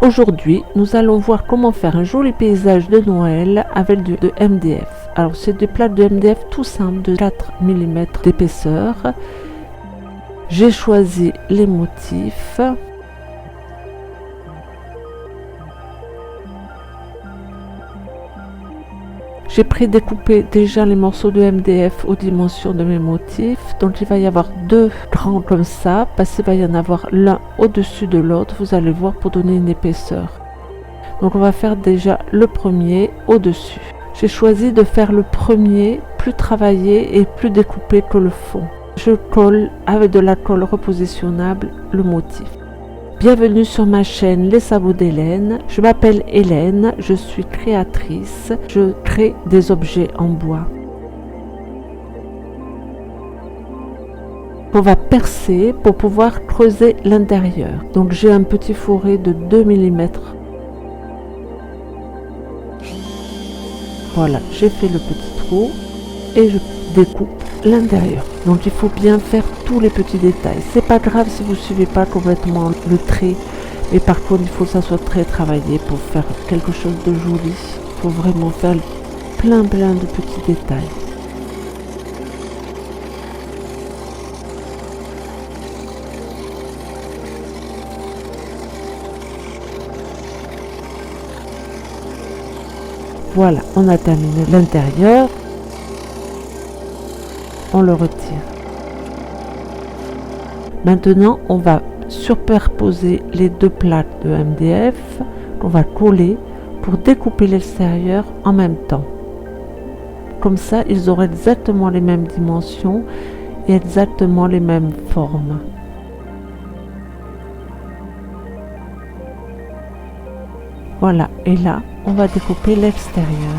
Aujourd'hui, nous allons voir comment faire un joli paysage de Noël avec de MDF. Alors, c'est des plaques de MDF tout simples de 4 mm d'épaisseur. J'ai choisi les motifs. J'ai prédécoupé déjà les morceaux de MDF aux dimensions de mes motifs. Donc il va y avoir deux grands comme ça, parce qu'il va y en avoir l'un au-dessus de l'autre, vous allez voir, pour donner une épaisseur. Donc on va faire déjà le premier au-dessus. J'ai choisi de faire le premier plus travaillé et plus découpé que le fond. Je colle avec de la colle repositionnable le motif. Bienvenue sur ma chaîne Les Sabots d'Hélène. Je m'appelle Hélène, je suis créatrice. Je crée des objets en bois. On va percer pour pouvoir creuser l'intérieur. Donc j'ai un petit fourré de 2 mm. Voilà, j'ai fait le petit trou et je découpe l'intérieur. Donc il faut bien faire tous les petits détails. C'est pas grave si vous suivez pas complètement le trait, mais par contre il faut que ça soit très travaillé pour faire quelque chose de joli. Il faut vraiment faire plein de petits détails. Voilà, on a terminé l'intérieur. On le retire. Maintenant, on va superposer les deux plaques de MDF qu'on va coller pour découper l'extérieur en même temps. Comme ça, ils auront exactement les mêmes dimensions et exactement les mêmes formes. Voilà, et là, on va découper l'extérieur.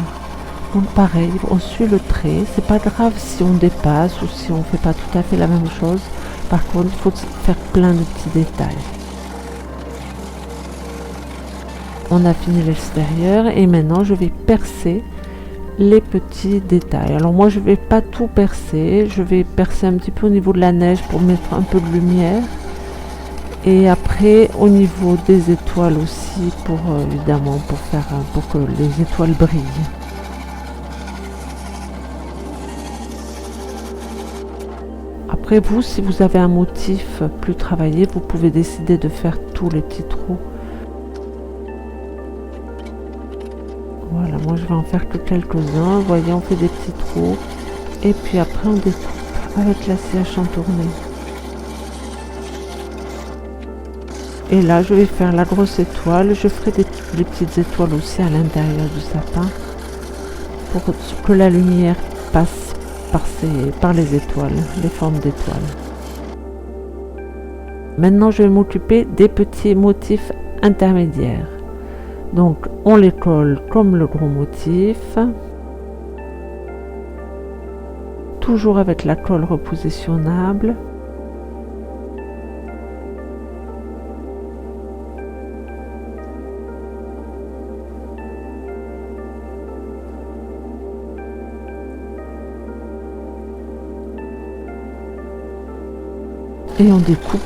Donc pareil, on suit le trait, c'est pas grave si on dépasse ou si on fait pas tout à fait la même chose. Par contre, il faut faire plein de petits détails. On a fini l'extérieur et maintenant je vais percer les petits détails. Alors moi je vais pas tout percer, je vais percer un petit peu au niveau de la neige pour mettre un peu de lumière. Et après au niveau des étoiles aussi, pour évidemment pour que les étoiles brillent. Après vous, si vous avez un motif plus travaillé, vous pouvez décider de faire tous les petits trous. Voilà, moi je vais en faire que quelques-uns. Vous voyez, on fait des petits trous. Et puis après on découpe avec la scie à chantourner. Et là je vais faire la grosse étoile. Je ferai des petites étoiles aussi à l'intérieur du sapin. Pour que la lumière passe par les étoiles, les formes d'étoiles. Maintenant, je vais m'occuper des petits motifs intermédiaires. Donc, on les colle comme le gros motif. Toujours avec la colle repositionnable. Et on découpe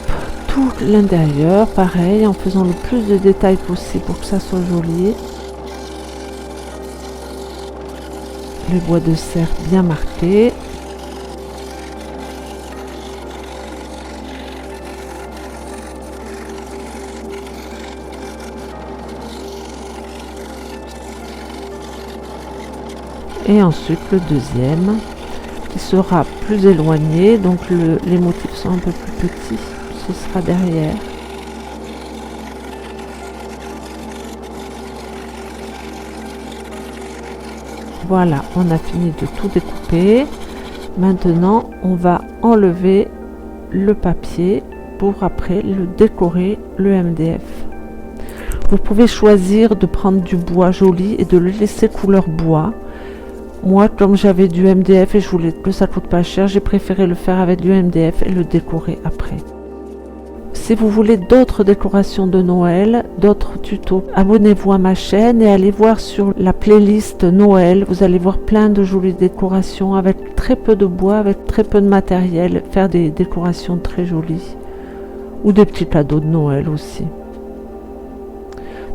tout l'intérieur, pareil, en faisant le plus de détails possible pour que ça soit joli. Le bois de serre bien marqué. Et ensuite le deuxième, qui sera plus éloigné, donc les motifs sont un peu plus petits, ce sera derrière. Voilà, on a fini de tout découper. Maintenant, on va enlever le papier pour après le décorer, le MDF. Vous pouvez choisir de prendre du bois joli et de le laisser couleur bois. Moi, comme j'avais du MDF et je voulais que ça coûte pas cher, j'ai préféré le faire avec du MDF et le décorer après. Si vous voulez d'autres décorations de Noël, d'autres tutos, abonnez-vous à ma chaîne et allez voir sur la playlist Noël. Vous allez voir plein de jolies décorations avec très peu de bois, avec très peu de matériel. Faire des décorations très jolies. Ou des petits cadeaux de Noël aussi.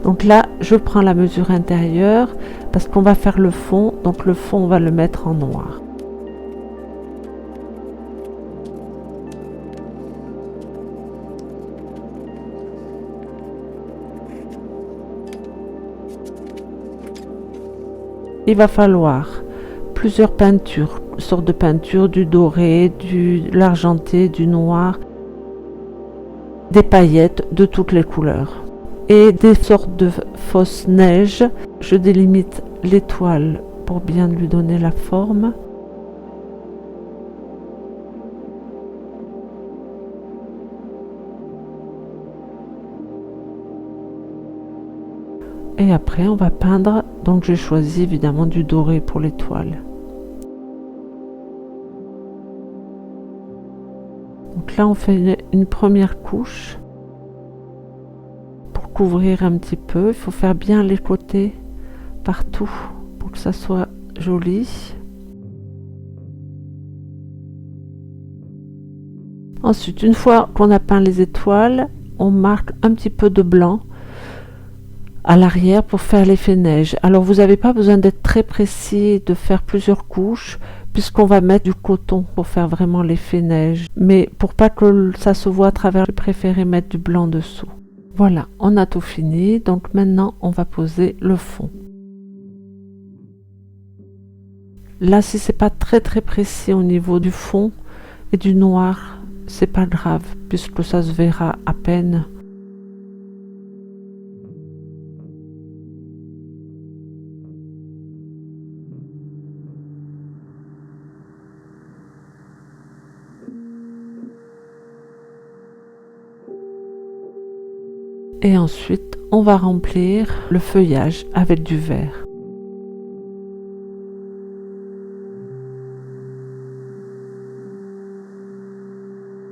Donc là, je prends la mesure intérieure parce qu'on va faire le fond. Donc le fond, on va le mettre en noir. Il va falloir plusieurs peintures, sortes de peintures, du doré, de l'argenté, du noir, des paillettes de toutes les couleurs et des sortes de fausses neiges. Je délimite l'étoile pour bien lui donner la forme. Et après on va peindre, donc j'ai choisi évidemment du doré pour l'étoile. Donc là on fait une première couche pour couvrir un petit peu. Il faut faire bien les côtés partout pour que ça soit joli. Ensuite, une fois qu'on a peint les étoiles, on marque un petit peu de blanc à l'arrière pour faire l'effet neige. Alors vous n'avez pas besoin d'être très précis, de faire plusieurs couches, puisqu'on va mettre du coton pour faire vraiment l'effet neige. Mais pour pas que ça se voit à travers, j'ai préféré mettre du blanc dessous. Voilà, on a tout fini. Donc maintenant, on va poser le fond. Là, si c'est pas très précis au niveau du fond et du noir, c'est pas grave, puisque ça se verra à peine. Et ensuite, on va remplir le feuillage avec du vert.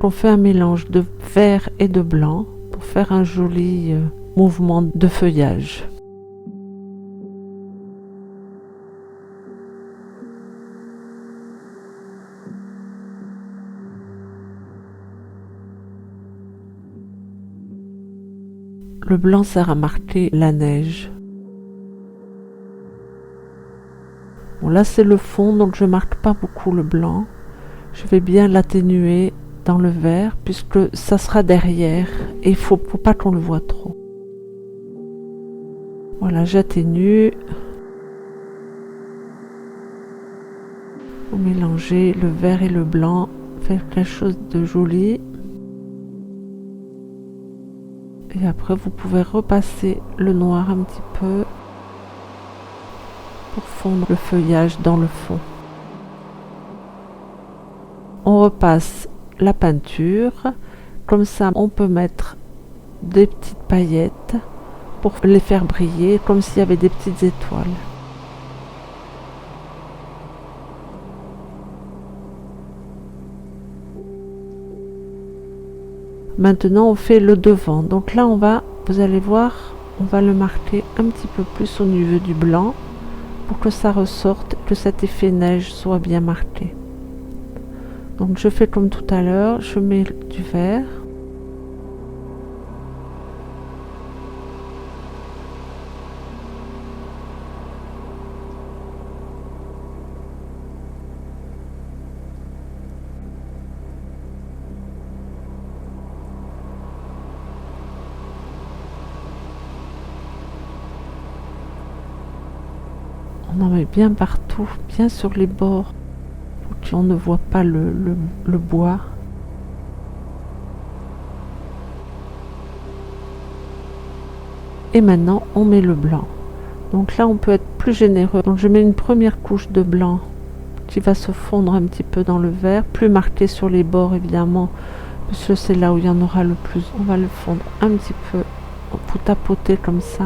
On fait un mélange de vert et de blanc pour faire un joli mouvement de feuillage. Le blanc sert à marquer la neige. Bon, là c'est le fond, donc je marque pas beaucoup le blanc. Je vais bien l'atténuer dans le vert puisque ça sera derrière et il faut pas qu'on le voit trop. Voilà, j'atténue. Pour mélanger le vert et le blanc, faire quelque chose de joli. Et après, vous pouvez repasser le noir un petit peu pour fondre le feuillage dans le fond. On repasse la peinture. Comme ça, on peut mettre des petites paillettes pour les faire briller, comme s'il y avait des petites étoiles. Maintenant, on fait le devant. Donc là, vous allez voir, on va le marquer un petit peu plus au niveau du blanc pour que ça ressorte, que cet effet neige soit bien marqué. Donc je fais comme tout à l'heure, je mets du vert. On en met bien partout, bien sur les bords, pour qu'on ne voit pas le bois. Et maintenant, on met le blanc. Donc là, on peut être plus généreux. Donc je mets une première couche de blanc qui va se fondre un petit peu dans le vert, plus marqué sur les bords évidemment, puisque c'est là où il y en aura le plus. On va le fondre un petit peu pour tapoter comme ça.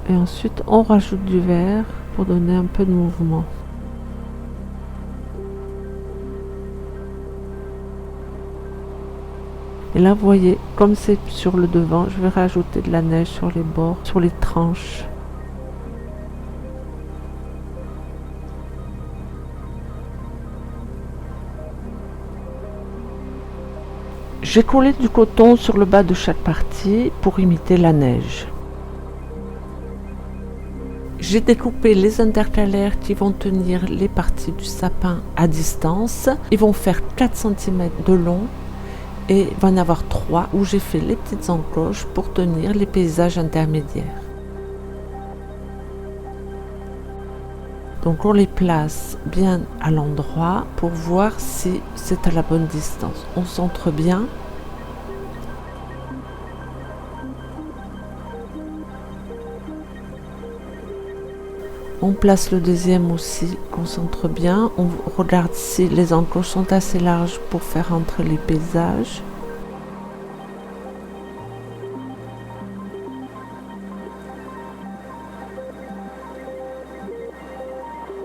Et ensuite, on rajoute du vert pour donner un peu de mouvement. Et là, vous voyez, comme c'est sur le devant, je vais rajouter de la neige sur les bords, sur les tranches. J'ai collé du coton sur le bas de chaque partie pour imiter la neige. J'ai découpé les intercalaires qui vont tenir les parties du sapin à distance. Ils vont faire 4 cm de long et il va y en avoir 3 où j'ai fait les petites encoches pour tenir les paysages intermédiaires. Donc on les place bien à l'endroit pour voir si c'est à la bonne distance. On centre bien. On place le deuxième aussi, qu'on centre bien. On regarde si les encoches sont assez larges pour faire entrer les paysages.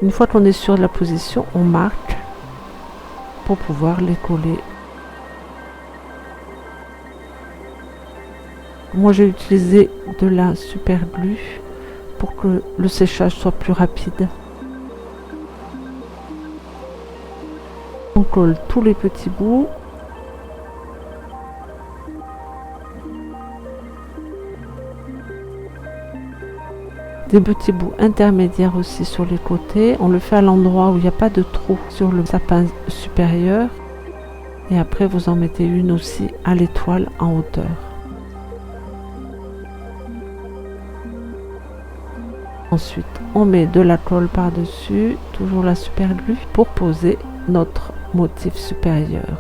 Une fois qu'on est sûr de la position, on marque pour pouvoir les coller. Moi j'ai utilisé de la super glue pour que le séchage soit plus rapide. On colle tous les petits bouts. Des petits bouts intermédiaires aussi sur les côtés. On le fait à l'endroit où il n'y a pas de trou sur le sapin supérieur. Et après vous en mettez une aussi à l'étoile en hauteur. Ensuite, on met de la colle par-dessus, toujours la super glue, pour poser notre motif supérieur.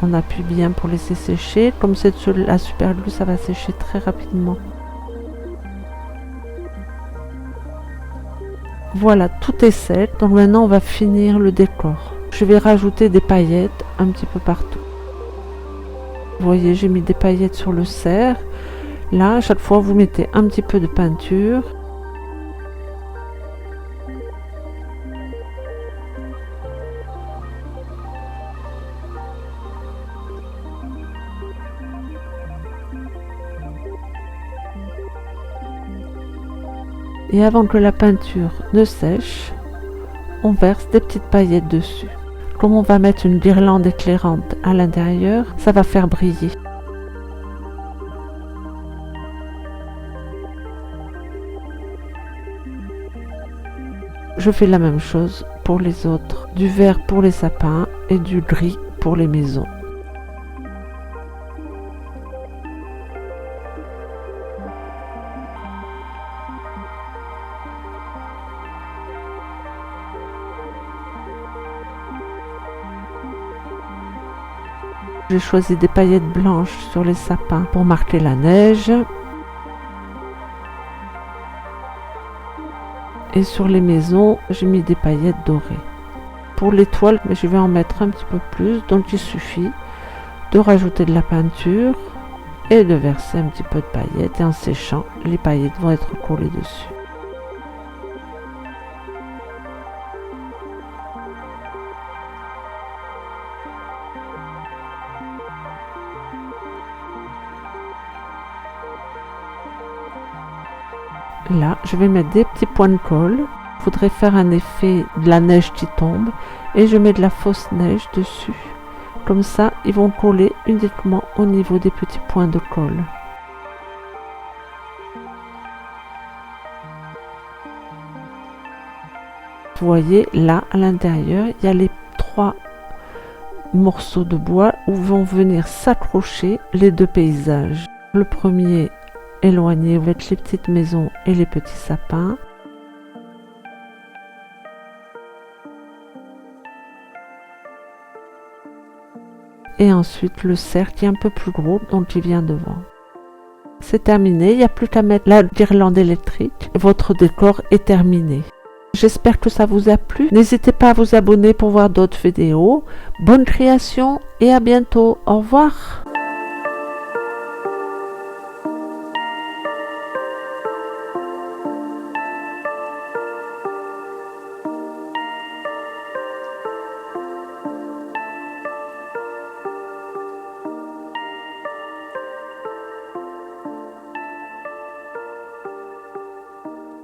On appuie bien pour laisser sécher. Comme c'est sur la super glue, ça va sécher très rapidement. Voilà, tout est sec. Donc maintenant, on va finir le décor. Je vais rajouter des paillettes un petit peu partout. Vous voyez, j'ai mis des paillettes sur le cerf. Là, à chaque fois, vous mettez un petit peu de peinture. Et avant que la peinture ne sèche, on verse des petites paillettes dessus. Comme on va mettre une guirlande éclairante à l'intérieur, ça va faire briller. Je fais la même chose pour les autres. Du vert pour les sapins et du gris pour les maisons. J'ai choisi des paillettes blanches sur les sapins pour marquer la neige. Et sur les maisons, j'ai mis des paillettes dorées. Pour l'étoile, je vais en mettre un petit peu plus, donc il suffit de rajouter de la peinture et de verser un petit peu de paillettes. Et en séchant, les paillettes vont être collées dessus. Là, je vais mettre des petits points de colle. Il faudrait faire un effet de la neige qui tombe. Et je mets de la fausse neige dessus. Comme ça, ils vont coller uniquement au niveau des petits points de colle. Vous voyez, là, à l'intérieur, il y a les 3 morceaux de bois où vont venir s'accrocher les 2 paysages. Le premier éloigné avec les petites maisons et les petits sapins. Et ensuite le cerf qui est un peu plus gros, donc il vient devant. C'est terminé, il n'y a plus qu'à mettre la guirlande électrique. Votre décor est terminé. J'espère que ça vous a plu. N'hésitez pas à vous abonner pour voir d'autres vidéos. Bonne création et à bientôt. Au revoir.